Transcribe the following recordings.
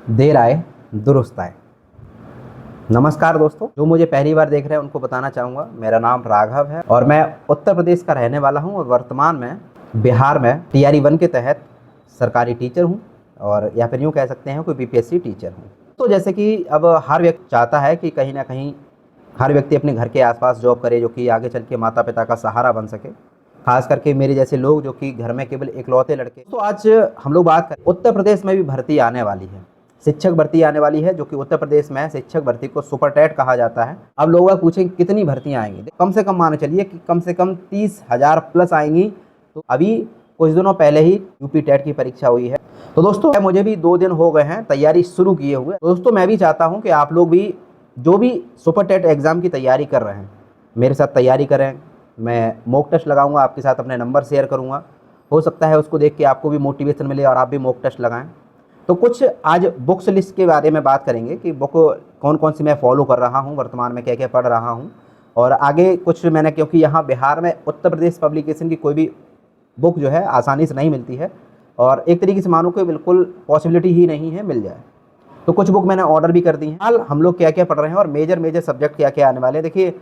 देर आए दुरुस्त आए। नमस्कार दोस्तों, जो मुझे पहली बार देख रहे हैं उनको बताना चाहूँगा, मेरा नाम राघव है और मैं उत्तर प्रदेश का रहने वाला हूँ और वर्तमान में बिहार में TRE 1 के तहत सरकारी टीचर हूँ और या फिर यूँ कह सकते हैं कोई BPSC टीचर हूँ। तो जैसे कि अब हर व्यक्ति चाहता है कि कहीं ना कहीं हर व्यक्ति अपने घर के आसपास जॉब करे जो कि आगे चल के माता पिता का सहारा बन सके, खास करके मेरे जैसे लोग जो कि घर में केवल इकलौते लड़के। तो आज हम लोग बात करें, उत्तर प्रदेश में भी भर्ती आने वाली है, शिक्षक भर्ती आने वाली है, जो कि उत्तर प्रदेश में शिक्षक भर्ती को सुपर टेट कहा जाता है। अब लोग पूछेंगे कितनी भर्तियां आएंगी, कम से कम मान चलिए कि कम से कम 30,000 प्लस आएंगी। तो अभी कुछ दिनों पहले ही यूपी टेट की परीक्षा हुई है। तो दोस्तों मुझे भी 2 दिन हो गए हैं तैयारी शुरू किए हुए। तो दोस्तों मैं भी चाहता हूँ कि आप लोग भी जो भी सुपर टेट एग्ज़ाम की तैयारी कर रहे हैं मेरे साथ तैयारी करें। मैं मॉक टेस्ट लगाऊंगा, आपके साथ अपने नंबर शेयर करूंगा, हो सकता है उसको देख के आपको भी मोटिवेशन मिले और आप भी मॉक टेस्ट लगाएं। तो कुछ आज बुक्स लिस्ट के बारे में बात करेंगे कि बुक कौन कौन सी मैं फॉलो कर रहा हूं, वर्तमान में क्या क्या पढ़ रहा हूं और आगे कुछ मैंने, क्योंकि यहाँ बिहार में उत्तर प्रदेश पब्लिकेशन की कोई भी बुक जो है आसानी से नहीं मिलती है और एक तरीके से मानो कि बिल्कुल पॉसिबिलिटी ही नहीं है मिल जाए। तो कुछ बुक मैंने ऑर्डर भी कर दी हैं। हाल हम लोग क्या क्या पढ़ रहे हैं और मेजर सब्जेक्ट क्या क्या आने वाले हैं, देखिए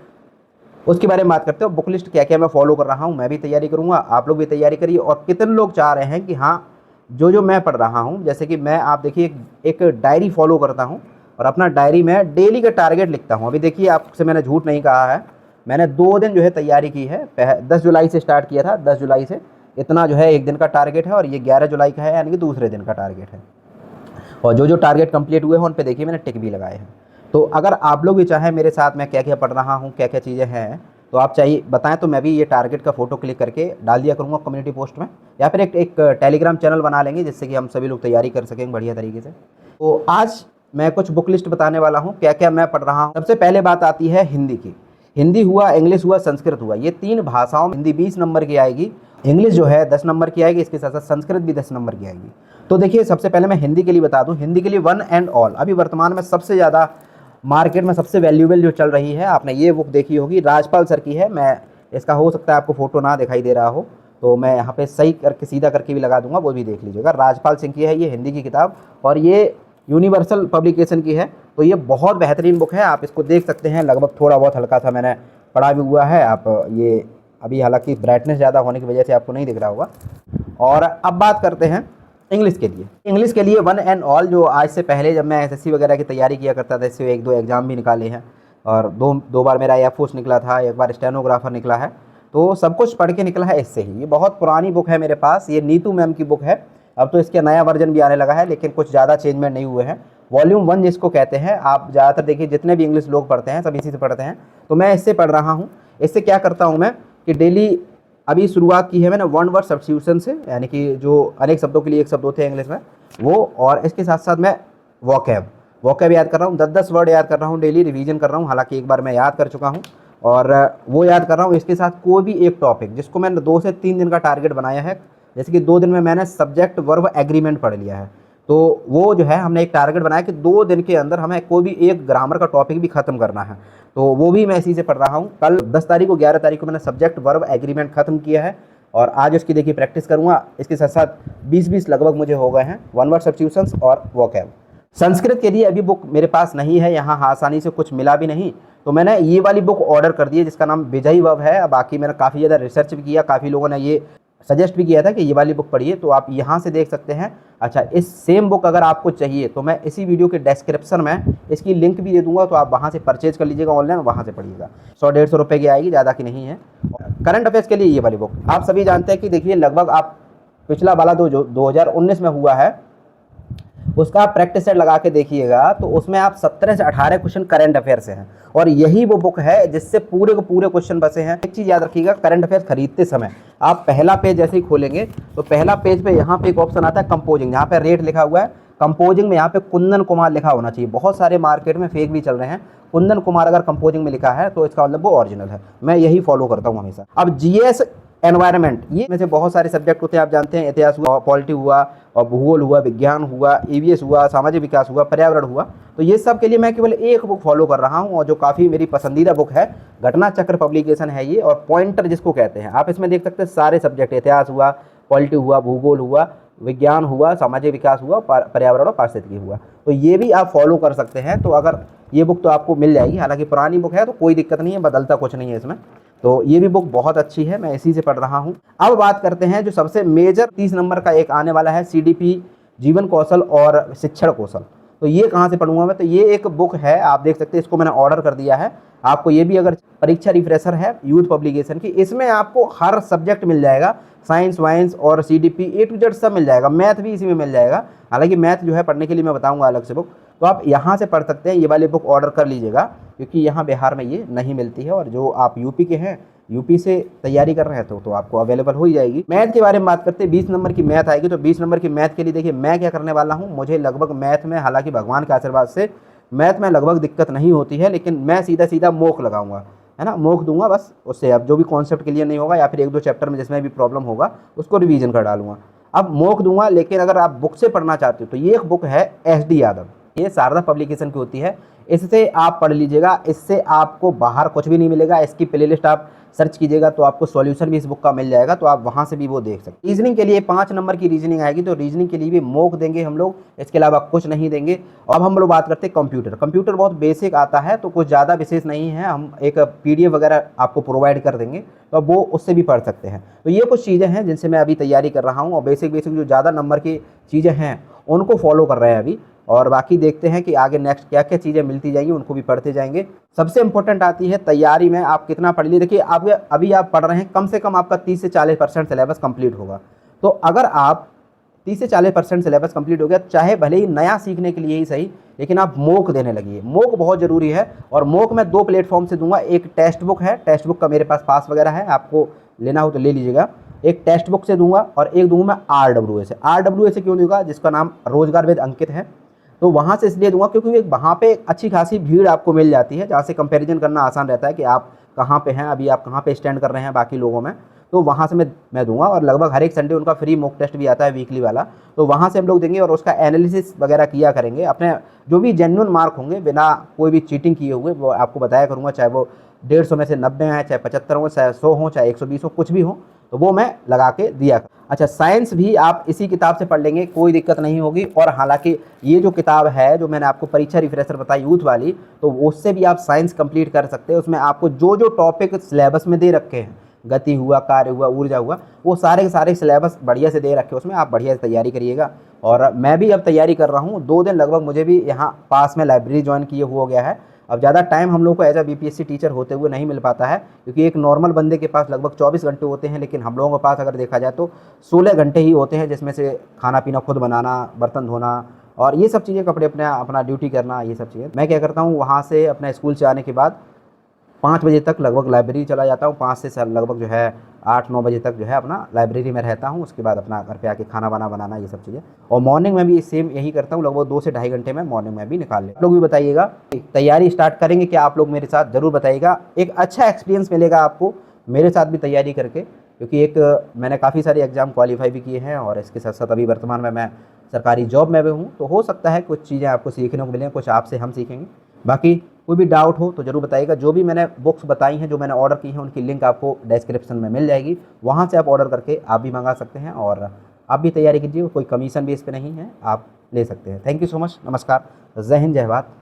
उसके बारे में बात करते हो। बुक लिस्ट क्या क्या मैं फॉलो कर रहा हूँ, मैं भी तैयारी करूँगा, आप लोग भी तैयारी करिए। और कितने लोग चाह रहे हैं कि हाँ जो मैं पढ़ रहा हूँ, जैसे कि मैं, आप देखिए एक डायरी फॉलो करता हूँ और अपना डायरी में डेली का टारगेट लिखता हूँ। अभी देखिए आपसे मैंने झूठ नहीं कहा है, मैंने 2 दिन जो है तैयारी की है। 10 जुलाई से स्टार्ट किया था, 10 जुलाई से इतना जो है एक दिन का टारगेट है और ये 11 जुलाई का है, यानी कि दूसरे दिन का टारगेट है। और जो टारगेट कंप्लीट हुए हैं उन पे देखिए मैंने टिक भी लगाए हैं। तो अगर आप लोग भी चाहें मेरे साथ मैं क्या क्या पढ़ रहा हूँ, क्या क्या चीज़ें हैं, तो आप चाहिए बताएं तो मैं भी ये टारगेट का फोटो क्लिक करके डाल दिया करूँगा कम्युनिटी पोस्ट में, या फिर एक टेलीग्राम चैनल बना लेंगे जिससे कि हम सभी लोग तैयारी कर सकेंगे बढ़िया तरीके से। तो आज मैं कुछ बुक लिस्ट बताने वाला हूँ क्या क्या मैं पढ़ रहा हूँ। सबसे पहले बात आती है हिंदी की। हिंदी हुआ, इंग्लिश हुआ, संस्कृत हुआ, ये 3 भाषाओं में हिंदी 20 नंबर की आएगी, इंग्लिश जो है 10 नंबर की आएगी, इसके साथ साथ संस्कृत भी 10 नंबर की आएगी। तो देखिए सबसे पहले मैं हिंदी के लिए बता दूं, हिंदी के लिए वन एंड ऑल अभी वर्तमान में सबसे ज़्यादा मार्केट में सबसे वैल्यूएबल जो चल रही है, आपने ये बुक देखी होगी, राजपाल सर की है। मैं इसका हो सकता है आपको फोटो ना दिखाई दे रहा हो तो मैं यहाँ पे सही करके सीधा करके भी लगा दूंगा, वो भी देख लीजिएगा। राजपाल सिंह की है ये हिंदी की किताब और ये यूनिवर्सल पब्लिकेशन की है। तो ये बहुत बेहतरीन बुक है, आप इसको देख सकते हैं। लगभग थोड़ा बहुत हल्का था, मैंने पढ़ा भी हुआ है। आप ये अभी हालांकि ब्राइटनेस ज़्यादा होने की वजह से आपको नहीं दिख रहा होगा। और अब बात करते हैं इंग्लिश के लिए। इंग्लिश के लिए वन एंड ऑल, जो आज से पहले जब मैं SSC वगैरह की तैयारी किया करता था, इससे 1-2 एग्ज़ाम भी निकाले हैं और दो बार मेरा एयरफोर्स निकला था, एक बार स्टेनोग्राफर निकला है। तो सब कुछ पढ़ के निकला है इससे ही। ये बहुत पुरानी बुक है मेरे पास, ये नीतू मैम की बुक है। अब तो इसके नया वर्जन भी आने लगा है लेकिन कुछ ज़्यादा चेंजमेंट नहीं हुए हैं। वॉल्यूम 1 जिसको कहते हैं, आप ज़्यादातर देखिए जितने भी इंग्लिश लोग पढ़ते हैं सब इसी से पढ़ते हैं। तो मैं इससे पढ़ रहा हूँ। इससे क्या करता हूँ मैं कि डेली, अभी शुरुआत की है मैंने 1 वर्ड सब्स्टिट्यूशन से, यानी कि जो अनेक शब्दों के लिए एक शब्द होते हैं इंग्लिश में वो, और इसके साथ साथ मैं वोकैब याद कर रहा हूँ। 10-10 वर्ड याद कर रहा हूँ, डेली रिवीजन कर रहा हूँ। हालांकि एक बार मैं याद कर चुका हूँ और वो याद कर रहा हूँ। इसके साथ कोई भी एक टॉपिक जिसको मैंने 2 से 3 दिन का टारगेट बनाया है, जैसे कि 2 दिन में मैंने सब्जेक्ट वर्ब एग्रीमेंट पढ़ लिया है। तो वो जो है हमने एक टारगेट बनाया कि 2 दिन के अंदर हमें कोई भी एक ग्रामर का टॉपिक भी खत्म करना है। तो वो भी मैं इसी से पढ़ रहा हूँ। कल 10 तारीख को 11 तारीख को मैंने सब्जेक्ट वर्ब एग्रीमेंट खत्म किया है और आज उसकी देखिए प्रैक्टिस करूँगा। इसके साथ साथ 20 लगभग मुझे हो गए हैं 1 वर्ड सब्स्टिट्यूशंस और वोकैब। संस्कृत के लिए अभी बुक मेरे पास नहीं है, यहाँ आसानी से कुछ मिला भी नहीं, तो मैंने ये वाली बुक ऑर्डर कर दी है जिसका नाम विजयी वब है। बाकी मैंने काफ़ी ज़्यादा रिसर्च भी किया, काफ़ी लोगों ने ये सजेस्ट भी किया था कि ये वाली बुक पढ़िए, तो आप यहाँ से देख सकते हैं। अच्छा, इस सेम बुक अगर आपको चाहिए तो मैं इसी वीडियो के डिस्क्रिप्शन में इसकी लिंक भी दे दूंगा, तो आप वहाँ से परचेज कर लीजिएगा ऑनलाइन, वहाँ से पढ़िएगा। 100-150 रुपये की आएगी, ज़्यादा की नहीं है। करंट अफेयर्स के लिए ये वाली बुक आप सभी जानते हैं कि देखिए लगभग आप पिछला वाला जो 2019 में हुआ है उसका आप प्रैक्टिस सेट लगा के देखिएगा, तो उसमें आप 17 से 18 क्वेश्चन करंट अफेयर से हैं और यही वो बुक है जिससे पूरे को पूरे क्वेश्चन बसे हैं। एक चीज़ याद रखिएगा, करंट अफेयर खरीदते समय आप पहला पेज जैसे ही खोलेंगे तो पहला पेज पे यहाँ पे एक ऑप्शन आता है कंपोजिंग, यहाँ पे रेट लिखा हुआ है। कंपोजिंग में यहाँ पे कुंदन कुमार लिखा होना चाहिए। बहुत सारे मार्केट में फेक भी चल रहे हैं, कुंदन कुमार अगर कंपोजिंग में लिखा है तो इसका मतलब वो ओरिजिनल है। मैं यही फॉलो करता हूँ हमेशा। अब GS एनवायरनमेंट, ये में से बहुत सारे सब्जेक्ट होते हैं, आप जानते हैं। इतिहास हुआ, पॉलिटी हुआ और भूगोल हुआ, विज्ञान हुआ, EVS हुआ, सामाजिक विकास हुआ, पर्यावरण हुआ। तो ये सब के लिए मैं केवल एक बुक फॉलो कर रहा हूँ और जो काफ़ी मेरी पसंदीदा बुक है, घटना चक्र पब्लिकेशन है ये, और पॉइंटर जिसको कहते हैं। आप इसमें देख सकते हैं सारे सब्जेक्ट, इतिहास हुआ, पॉलिटी हुआ, भूगोल हुआ, विज्ञान हुआ, सामाजिक विकास हुआ, पर्यावरण और पारिस्थितिकी हुआ। तो ये भी आप फॉलो कर सकते हैं। तो अगर ये बुक तो आपको मिल जाएगी, हालांकि पुरानी बुक है तो कोई दिक्कत नहीं है, बदलता कुछ नहीं है इसमें। तो ये भी बुक बहुत अच्छी है, मैं इसी से पढ़ रहा हूँ। अब बात करते हैं जो सबसे मेजर 30 नंबर का एक आने वाला है, CDP जीवन कौशल और शिक्षण कौशल। तो ये कहाँ से पढ़ूंगा मैं? तो ये एक बुक है, आप देख सकते हैं, इसको मैंने ऑर्डर कर दिया है। आपको ये भी अगर परीक्षा रिफ्रेशर है यूथ पब्लिकेशन की, इसमें आपको हर सब्जेक्ट मिल जाएगा, साइंस वाइंस और CDP A to Z सब मिल जाएगा। मैथ भी इसी में मिल जाएगा, हालांकि मैथ जो है पढ़ने के लिए मैं बताऊंगा अलग से बुक। तो आप यहाँ से पढ़ सकते हैं, ये वाली बुक ऑर्डर कर लीजिएगा, क्योंकि यहाँ बिहार में ये नहीं मिलती है। और जो आप यूपी के हैं, यूपी से तैयारी कर रहे हैं तो आपको अवेलेबल हो ही जाएगी। मैथ के बारे में बात करते हैं, 20 नंबर की मैथ आएगी। तो 20 नंबर की मैथ के लिए देखिए मैं क्या करने वाला हूँ। मुझे लगभग मैथ में, हालांकि भगवान के आशीर्वाद से मैथ में लगभग दिक्कत नहीं होती है, लेकिन मैं सीधा सीधा मॉक लगाऊंगा, है ना, मॉक दूंगा बस। उससे अब जो भी कॉन्सेप्ट क्लियर नहीं होगा या फिर 1-2 चैप्टर में जिसमें भी प्रॉब्लम होगा उसको रिवीजन कर डालूंगा। अब मॉक दूंगा, लेकिन अगर आप बुक से पढ़ना चाहते हो तो ये एक बुक है SD यादव, ये शारदा पब्लिकेशन की होती है। इससे आप पढ़ लीजिएगा, इससे आपको बाहर कुछ भी नहीं मिलेगा। इसकी प्लेलिस्ट आप सर्च कीजिएगा तो आपको सॉल्यूशन भी इस बुक का मिल जाएगा, तो आप वहां से भी वो देख सकते हैं। रीजनिंग के लिए 5 नंबर की रीजनिंग आएगी, तो रीजनिंग के लिए भी मॉक देंगे हम लोग, इसके अलावा कुछ नहीं देंगे। अब हम लोग बात करते हैं कंप्यूटर। कंप्यूटर बहुत बेसिक आता है, तो कुछ ज़्यादा विशेष नहीं है। हम एक PDF वगैरह आपको प्रोवाइड कर देंगे, तो वो उससे भी पढ़ सकते हैं। तो ये कुछ चीज़ें हैं जिनसे मैं अभी तैयारी कर रहा हूँ, और बेसिक जो ज़्यादा नंबर की चीज़ें हैं उनको फॉलो कर रहे हैं अभी। और बाकी देखते हैं कि आगे नेक्स्ट क्या क्या चीज़ें मिलती जाएंगी, उनको भी पढ़ते जाएंगे। सबसे इंपॉर्टेंट आती है तैयारी में आप कितना पढ़ लिए। देखिए अभी आप पढ़ रहे हैं, कम से कम आपका 30 से 40% सिलेबस कंप्लीट होगा। तो अगर आप 30 से 40% सिलेबस कंप्लीट हो गया, चाहे भले ही नया सीखने के लिए ही सही, लेकिन आप मॉक देने लगिए। मॉक बहुत ज़रूरी है, और मॉक मैं 2 प्लेटफॉर्म से दूंगा। एक टेक्स्ट बुक है, टेक्स्ट बुक का मेरे पास वगैरह है, आपको लेना हो तो ले लीजिएगा। एक टेक्स्ट बुक से दूंगा, और एक दूंगा मैं RWA से। RWA से क्यों दूंगा? जिसका नाम रोजगार वेद अंकित है, तो वहाँ से इसलिए दूंगा क्योंकि वहाँ पे अच्छी खासी भीड़ आपको मिल जाती है, जहाँ से कंपैरिजन करना आसान रहता है कि आप कहाँ पे हैं, अभी आप कहाँ पे स्टैंड कर रहे हैं बाकी लोगों में। तो वहाँ से मैं दूंगा, और लगभग हर एक संडे उनका फ्री मॉक टेस्ट भी आता है, वीकली वाला। तो वहाँ से हम लोग देंगे, और उसका एनालिसिस वगैरह किया करेंगे। अपने जो भी जेन्युइन मार्क होंगे, बिना कोई भी चीटिंग किए हुए, वो आपको बताया करूँगा। चाहे वो 150 में से 90 आए, चाहे 75 हो, चाहे 100 हो, चाहे 120 हो, कुछ भी हो, तो वो मैं लगा के दिया। अच्छा, साइंस भी आप इसी किताब से पढ़ लेंगे, कोई दिक्कत नहीं होगी। और हालांकि ये जो किताब है, जो मैंने आपको परीक्षा रिफ्रेशर बताई यूथ वाली, तो उससे भी आप साइंस कंप्लीट कर सकते हैं। उसमें आपको जो जो टॉपिक सिलेबस में दे रखे हैं, गति हुआ, कार्य हुआ, ऊर्जा हुआ, वो सारे के सारे सिलेबस बढ़िया से दे रखे हैं उसमें। आप बढ़िया से तैयारी करिएगा। और मैं भी अब तैयारी कर रहा हूँ। 2 दिन लगभग मुझे भी यहाँ पास में लाइब्रेरी ज्वाइन किए हो गया है। अब ज़्यादा टाइम हम लोग को एज अ BPSC टीचर होते हुए नहीं मिल पाता है, क्योंकि एक नॉर्मल बंदे के पास लगभग 24 घंटे होते हैं, लेकिन हम लोगों के पास अगर देखा जाए तो 16 घंटे ही होते हैं, जिसमें से खाना पीना खुद बनाना, बर्तन धोना और ये सब चीज़ें, कपड़े अपना ड्यूटी करना, ये सब चीज़ें। मैं क्या करता हूँ, वहाँ से अपने स्कूल से आने के बाद 5 बजे तक लगभग लाइब्रेरी चला जाता हूँ। 5 से लगभग जो है 8-9 बजे तक जो है अपना लाइब्रेरी में रहता हूँ। उसके बाद अपना घर पे आके खाना बनाना, ये सब चीज़ें। और मॉर्निंग में भी सेम यही करता हूँ, लगभग 2 से ढाई घंटे में मॉर्निंग में भी निकाल ले। आप लोग भी बताइएगा, तैयारी स्टार्ट करेंगे क्या आप लोग मेरे साथ? ज़रूर बताइएगा। एक अच्छा एक्सपीरियंस मिलेगा आपको मेरे साथ भी तैयारी करके, क्योंकि एक मैंने काफ़ी सारे एग्ज़ाम क्वालिफाई भी किए हैं, और इसके साथ साथ अभी वर्तमान में मैं सरकारी जॉब में भी हूँ। तो हो सकता है कुछ चीज़ें आपको सीखने को मिलें, कुछ आपसे हम सीखेंगे। बाकी कोई भी डाउट हो तो ज़रूर बताइएगा। जो भी मैंने बुक्स बताई हैं, जो मैंने ऑर्डर की हैं, उनकी लिंक आपको डिस्क्रिप्शन में मिल जाएगी। वहाँ से आप ऑर्डर करके आप भी मंगा सकते हैं, और आप भी तैयारी कीजिए। कोई कमीशन भी इस पर नहीं है, आप ले सकते हैं। Thank you so much. नमस्कार, जय हिंद, जय भारत।